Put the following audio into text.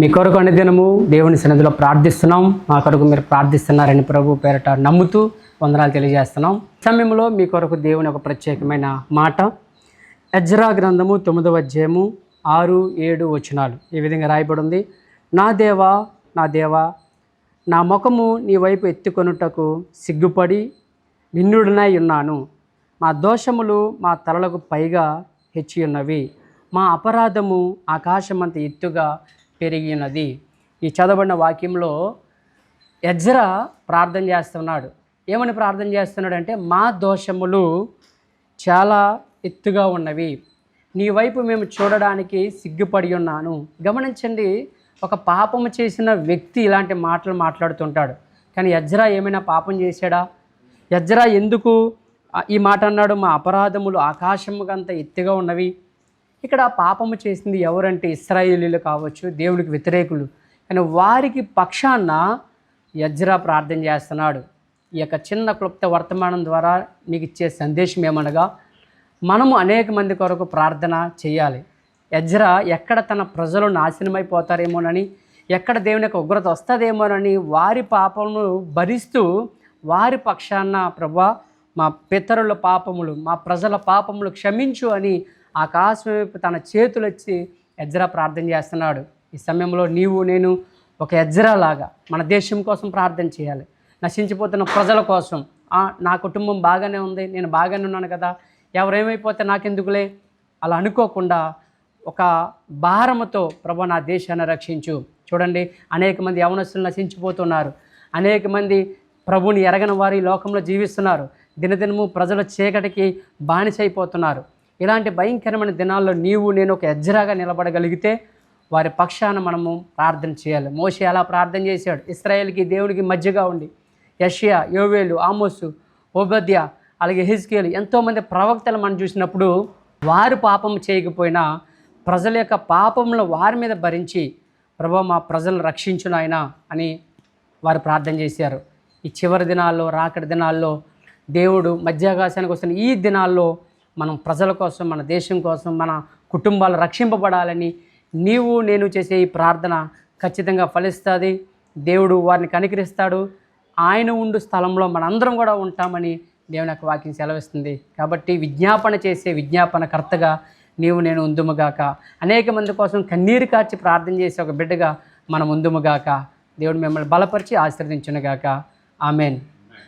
మీ కొరకు అనుదినము దేవుని సన్నిధిలో ప్రార్థిస్తున్నాం. మా కొరకు మీరు ప్రార్థిస్తున్నారని ప్రభు పేరట నమ్ముతూ వందనాలు తెలియజేస్తున్నాం. సమయంలో మీ కొరకు దేవుని ఒక ప్రత్యేకమైన మాట, ఎజ్రా గ్రంథము 9వ అధ్యాయము 6-7 వచనాలు ఈ విధంగా రాయబడి ఉంది. నా దేవా, నా దేవా, నా ముఖము నీ వైపు ఎత్తుకొనుటకు సిగ్గుపడి నిన్నుడినై ఉన్నాను. మా దోషములు మా తలలకు పైగా హెచ్చి ఉన్నవి. మా అపరాధము ఆకాశమంత ఎత్తుగా పెరిగి ఉన్నది. ఈ చదవబడిన వాక్యంలో ఎజ్రా ప్రార్థన చేస్తున్నాడు. ఏమని ప్రార్థన చేస్తున్నాడు అంటే, మా దోషములు చాలా ఎత్తుగా ఉన్నవి, నీ వైపు మేము చూడడానికి సిగ్గుపడి ఉన్నాను. గమనించండి, ఒక పాపము చేసిన వ్యక్తి ఇలాంటి మాటలు మాట్లాడుతుంటాడు. కానీ ఎజ్రా ఏమైనా పాపం చేశాడా? ఎజ్రా ఎందుకు ఈ మాట అన్నాడు? మా అపరాధములు ఆకాశముకంత ఎత్తుగా ఉన్నవి. ఇక్కడ పాపము చేసింది ఎవరంటే ఇశ్రాయేలీలు కావచ్చు, దేవునికి వ్యతిరేకులు. కానీ వారికి పక్షాన ఎజ్రా ప్రార్థన చేస్తున్నాడు. ఈ యొక్క చిన్న క్లుప్త వర్తమానం ద్వారా మీకు ఇచ్చే సందేశం ఏమనగా, మనము అనేక మంది కొరకు ప్రార్థన చేయాలి. ఎజ్రా ఎక్కడ తన ప్రజలు నాశనమైపోతారేమోనని, ఎక్కడ దేవుని యొక్క ఉగ్రత వస్తుందేమోనని వారి పాపమును భరిస్తూ వారి పక్షాన ప్రభువా మా పితరుల పాపములు, మా ప్రజల పాపములు క్షమించు అని ఆకాశం వైపు తన చేతులు వచ్చి ఎజ్రా ప్రార్థన చేస్తున్నాడు. ఈ సమయంలో నీవు నేను ఒక ఎజ్రా లాగా మన దేశం కోసం ప్రార్థన చేయాలి. నశించిపోతున్న ప్రజల కోసం, నా కుటుంబం బాగానే ఉంది, నేను బాగానే ఉన్నాను కదా, ఎవరేమైపోతే నాకెందుకులే అలా అనుకోకుండా ఒక భారముతో ప్రభు నా దేశాన్ని రక్షించు. చూడండి, అనేక మంది యవనస్తులు నశించిపోతున్నారు. అనేక మంది ప్రభుని ఎరగని వారి లోకంలో జీవిస్తున్నారు. దినదినము ప్రజల చీకటికి బానిసైపోతున్నారు. ఇలాంటి భయంకరమైన దినాల్లో నీవు నేను ఒక ఎజ్రాగా నిలబడగలిగితే వారి పక్షాన మనము ప్రార్థన చేయాలి. మోషే అలా ప్రార్థన చేశాడు. ఇశ్రాయేలుకి దేవునికి మధ్యగా ఉండి యెషయా, యోవేలు, ఆమోసు, ఓబద్యా, అలాగే హెజ్కేలు, ఎంతోమంది ప్రవక్తలు మనం చూసినప్పుడు వారు పాపం చేయకపోయినా ప్రజల యొక్క పాపములను వారి మీద భరించి ప్రభువా మా ప్రజలను రక్షించు నాయనా అని వారు ప్రార్థన చేశారు. ఈ చివరి దినాల్లో, రాకడి దినాల్లో దేవుడు మధ్యాకాశానికి వస్తున్న ఈ దినాల్లో మనం ప్రజల కోసం, మన దేశం కోసం, మన కుటుంబాలు రక్షింపబడాలని నీవు నేను చేసే ఈ ప్రార్థన ఖచ్చితంగా ఫలిస్తుంది. దేవుడు వారిని కనికరిస్తాడు. ఆయన ఉండు స్థలంలో మనందరం కూడా ఉంటామని దేవుని యొక్క వాక్యం సెలవిస్తుంది. కాబట్టి విజ్ఞాపన చేసే విజ్ఞాపనకర్తగా నీవు నేను ఉందుముగాక. అనేక మంది కోసం కన్నీరు కార్చి ప్రార్థన చేసే ఒక బిడ్డగా మనం ఉందుముగాక. దేవుడు మిమ్మల్ని బలపరిచి ఆశీర్వదించునుగాక. ఆమెన్.